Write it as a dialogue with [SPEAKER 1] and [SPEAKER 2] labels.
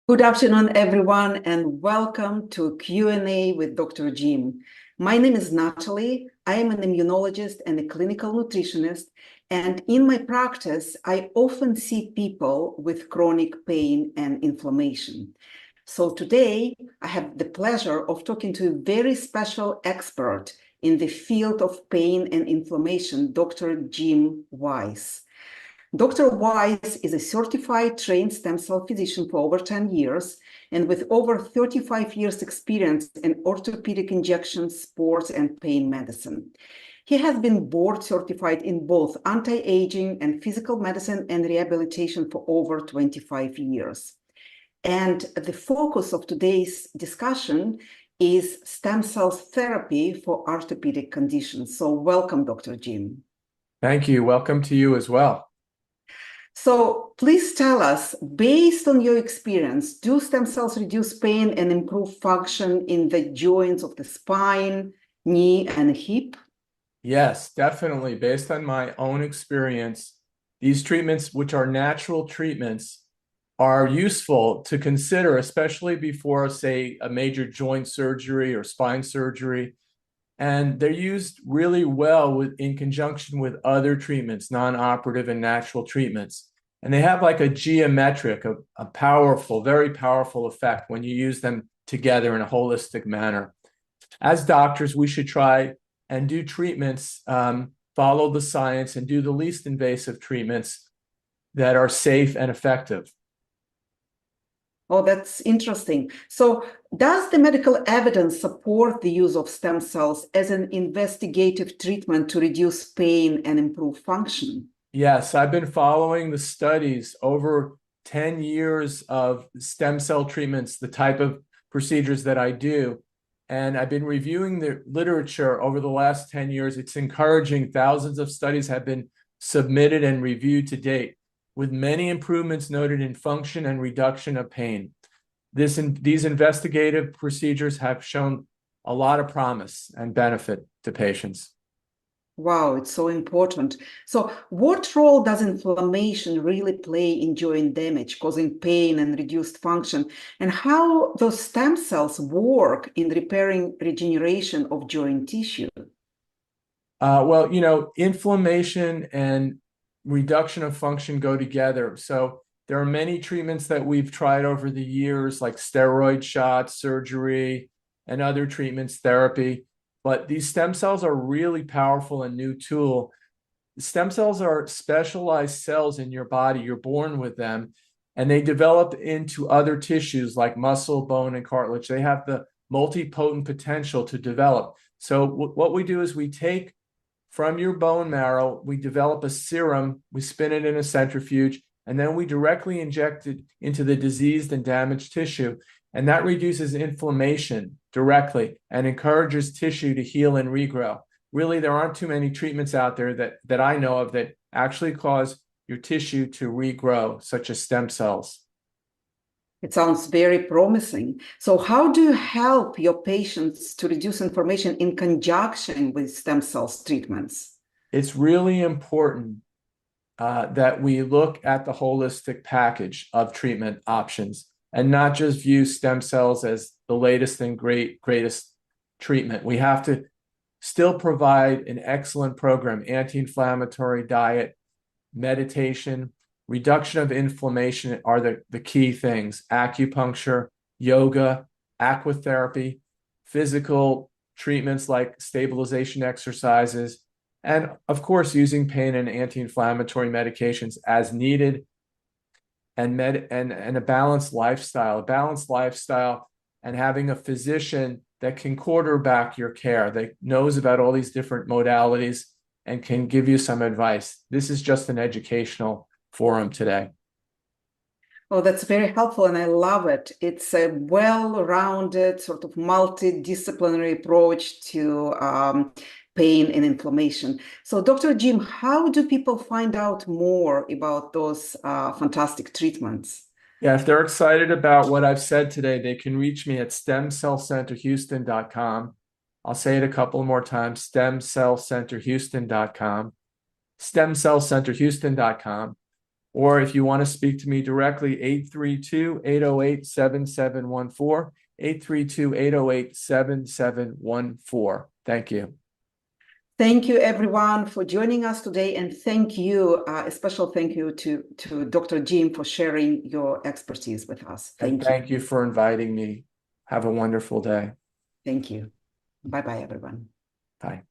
[SPEAKER 1] Good afternoon, everyone, and welcome to a Q&A with Dr. Jim. My name is Natalie. I am an immunologist and a clinical nutritionist, and in my practice, I often see people with chronic pain and inflammation. So today, I have the pleasure of talking to a very special expert in the field of pain and inflammation, Dr. Jim Weiss. Dr. Weiss is a certified trained stem cell physician for over 10 years and with over 35 years experience in orthopedic injections, sports, and pain medicine. He has been board certified in both anti-aging and physical medicine and rehabilitation for over 25 years. And the focus of today's discussion is stem cell therapy for orthopedic conditions. So welcome, Dr. Jim.
[SPEAKER 2] Thank you. Welcome to you as well.
[SPEAKER 1] So please tell us, based on your experience, do stem cells reduce pain and improve function in the joints of the spine, knee, and hip?
[SPEAKER 2] Yes, definitely. Based on my own experience, these treatments, which are natural treatments, are useful to consider, especially before, say, a major joint surgery or spine surgery. And they're used really well in conjunction with other treatments, non-operative and natural treatments. And they have like a geometric, a powerful, very powerful effect when you use them together in a holistic manner. As doctors, we should try and do treatments, follow the science, and do the least invasive treatments that are safe and effective.
[SPEAKER 1] Oh, that's interesting. So does the medical evidence support the use of stem cells as an investigative treatment to reduce pain and improve function?
[SPEAKER 2] Yes, I've been following the studies over 10 years of stem cell treatments, the type of procedures that I do. And I've been reviewing the literature over the last 10 years. It's encouraging. Thousands of studies have been submitted and reviewed to date, with many improvements noted in function and reduction of pain. These investigative procedures have shown a lot of promise and benefit to patients.
[SPEAKER 1] Wow, it's so important. So, what role does inflammation really play in joint damage, causing pain and reduced function? And how those stem cells work in repairing regeneration of joint tissue?
[SPEAKER 2] Inflammation and reduction of function go together. So there are many treatments that we've tried over the years, like steroid shots, surgery, and other treatments, therapy. But these stem cells are really powerful and new tool. Stem cells are specialized cells in your body. You're born with them, and they develop into other tissues like muscle, bone, and cartilage. They have the multipotent potential to develop. So what we do is we take from your bone marrow, we develop a serum, we spin it in a centrifuge, and then we directly inject it into the diseased and damaged tissue. And that reduces inflammation directly and encourages tissue to heal and regrow. Really, there aren't too many treatments out there that I know of that actually cause your tissue to regrow, such as stem cells.
[SPEAKER 1] It sounds very promising. So, how do you help your patients to reduce inflammation in conjunction with stem cells treatments?
[SPEAKER 2] It's really important that we look at the holistic package of treatment options and not just view stem cells as the latest and greatest treatment. We have to still provide an excellent program, anti-inflammatory diet, meditation, reduction of inflammation are the key things. Acupuncture, yoga, aquatherapy, physical treatments like stabilization exercises, and of course, using pain and anti-inflammatory medications as needed, and a balanced lifestyle, and having a physician that can quarterback your care, that knows about all these different modalities and can give you some advice. This is just an educational forum today.
[SPEAKER 1] Oh, that's very helpful, and I love it. It's a well-rounded, sort of multidisciplinary approach to pain and inflammation. So, Dr. Jim, how do people find out more about those fantastic treatments?
[SPEAKER 2] Yeah, if they're excited about what I've said today, they can reach me at stemcellcenterhouston.com. I'll say it a couple more times, stemcellcenterhouston.com, stemcellcenterhouston.com. Or if you want to speak to me directly, 832-808-7714, 832-808-7714. Thank you.
[SPEAKER 1] Thank you, everyone, for joining us today. And thank you, a special thank you to Dr. Jim for sharing your expertise with us.
[SPEAKER 2] And thank you for inviting me. Have a wonderful day.
[SPEAKER 1] Thank you. Bye-bye, everyone.
[SPEAKER 2] Bye.